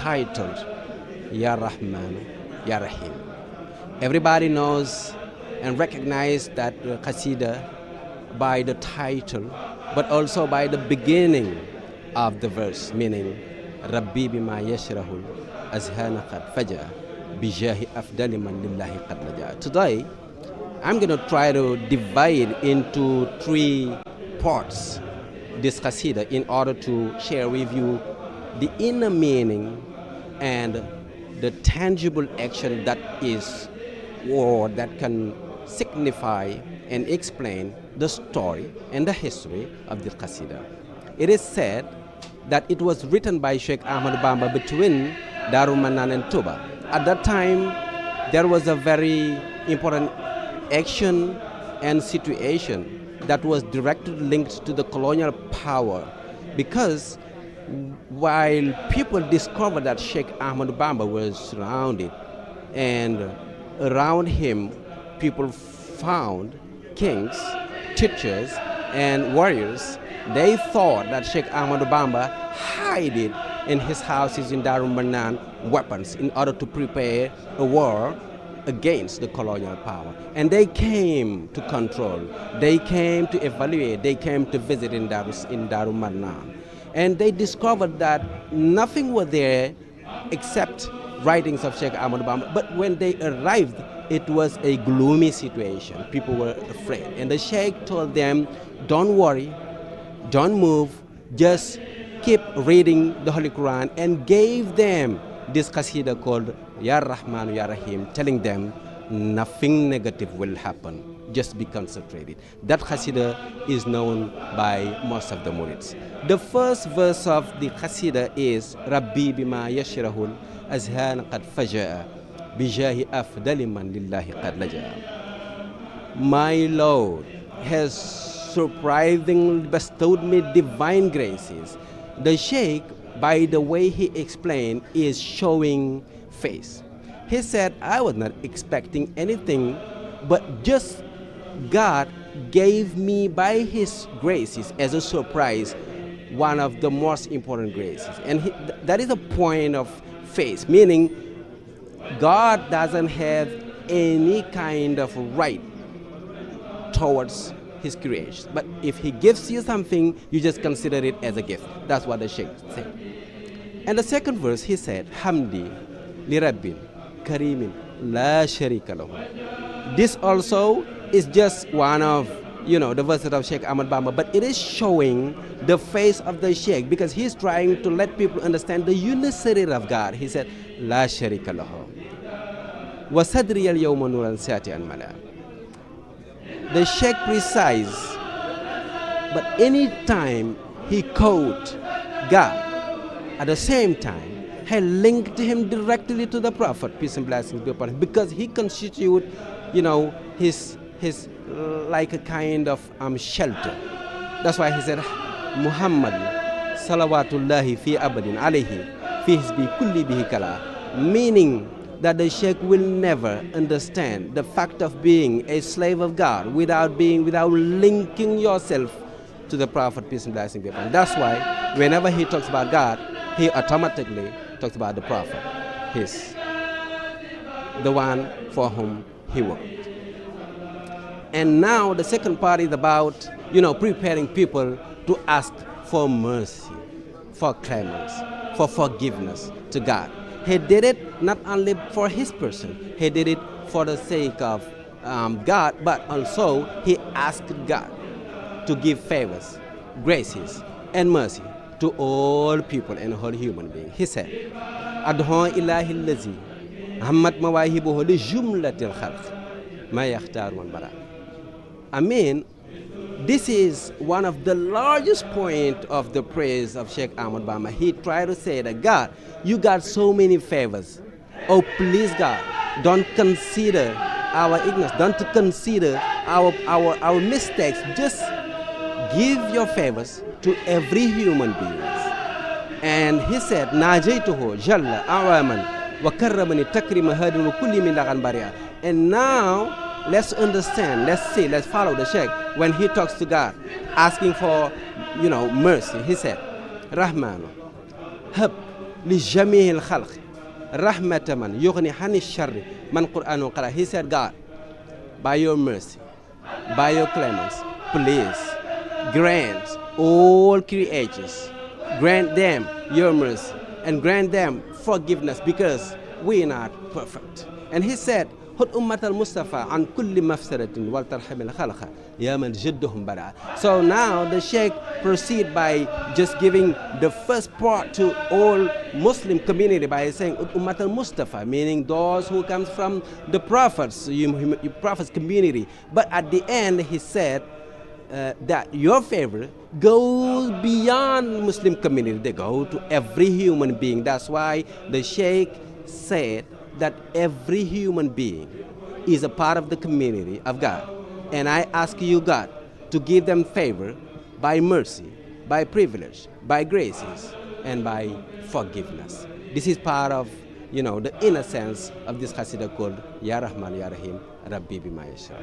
titled Ya Rahman, Ya Rahim. Everybody knows and recognizes that Khassida by the title, but also by the beginning of the verse, meaning Rabbi bima yashrahul azhana qad faja bijahi afdali man lillahi qad laja. Today, I'm going to try to divide into 3 parts this Khassida in order to share with you the inner meaning and the tangible action that is, or that can signify and explain the story and the history of the Khassida. It is said that it was written by Cheikh Ahmadou Bamba between RAHMAN and Touba. At that time, there was a very important action and situation that was directly linked to the colonial power, because while people discovered that Cheikh Ahmadou Bamba was surrounded, and around him people found kings, teachers, and warriors, they thought that Cheikh Ahmadou Bamba hid in his houses in RAHMAN weapons in order to prepare a war against the colonial power. And they came to control, they came to evaluate, they came to visit in RAHMAN. And they discovered that nothing was there except writings of Cheikh Ahmadou Bamba. But when they arrived, it was a gloomy situation. People were afraid. And the Sheikh told them, don't worry, don't move, just keep reading the Holy Quran, and gave them this Khassida called Ya Rahman, Ya Rahim, telling them nothing negative will happen. Just be concentrated. That Khassida is known by most of the Mourids. The first verse of the Khassida is Rabbi bima yashrahul azhan qad faja'a bijahi afdali man lillahi qad laja. My Lord has surprisingly bestowed me divine graces. The Sheikh, by the way he explained, is showing face. He said, I was not expecting anything, but just God gave me by his graces as a surprise one of the most important graces. And that is a point of faith, meaning God doesn't have any kind of right towards his creation. But if he gives you something, you just consider it as a gift. That's what the Sheikh said. And the second verse, he said, Hamdi li Rabbin Karimin la sharika lahu. This also is just one of, the verses of Cheikh Ahmadou Bamba, but it is showing the face of the Sheikh, because he's trying to let people understand the unicity of God. He said, La sharika lahu. Wa sadri al yawma nuran sati an mala. The Sheikh precise, but any time he quote God, at the same time, he linked him directly to the Prophet, peace and blessings be upon him, because he constitute, his like a kind of shelter. That's why he said, Muhammad salawatullahi fi abadin alayhi fi hisbi kulli bihi kala, meaning that the Sheikh will never understand the fact of being a slave of God without linking yourself to the Prophet, peace and blessings be upon him. That's why whenever he talks about God, he automatically talks about the Prophet. He's the one for whom he worked. And now the second part is about, preparing people to ask for mercy, for clemency, for forgiveness to God. He did it not only for his person, he did it for the sake of God, but also he asked God to give favors, graces, and mercy to all people and all human beings. He said, Adhon ilahi lazi, hammat mawahibuhu li jumlatil khalq, ma yakhtar man bara. I mean, this is one of the largest points of the praise of Cheikh Ahmadou Bamba. He tried to say that, God, you got so many favors. Oh, please, God, don't consider our ignorance. Don't consider our mistakes. Just give your favors to every human being. And he said, Najaytuhu jalla awaman wa karramani takrima hadin wa kulli min lagan bariya. And now, let's understand, let's follow the Sheikh. When he talks to God, asking for, mercy, he said, Rahman, Hab لجميع الخلق رحمة من يغني عن الشر من قرآن قرأ. He said, God, by your mercy, by your clemence, please grant all creatures, grant them your mercy, and grant them forgiveness because we are not perfect. And he said, خذ أمة المصطفى عن كل مفسدة والترحم الخلق يا من جدهم برا. So now the Sheikh proceed by just giving the first part to all Muslim community by saying Ummat al-Mustafa, meaning those who comes from the prophets, prophets community. But at the end he said that your favor goes beyond Muslim community. They go to every human being. That's why the Sheikh said that every human being is a part of the community of God. And I ask you, God, to give them favor by mercy, by privilege, by graces, and by forgiveness. This is part of, the inner sense of this Khassida called Ya Rahman Ya Rahim Rabbi Bima Yasha.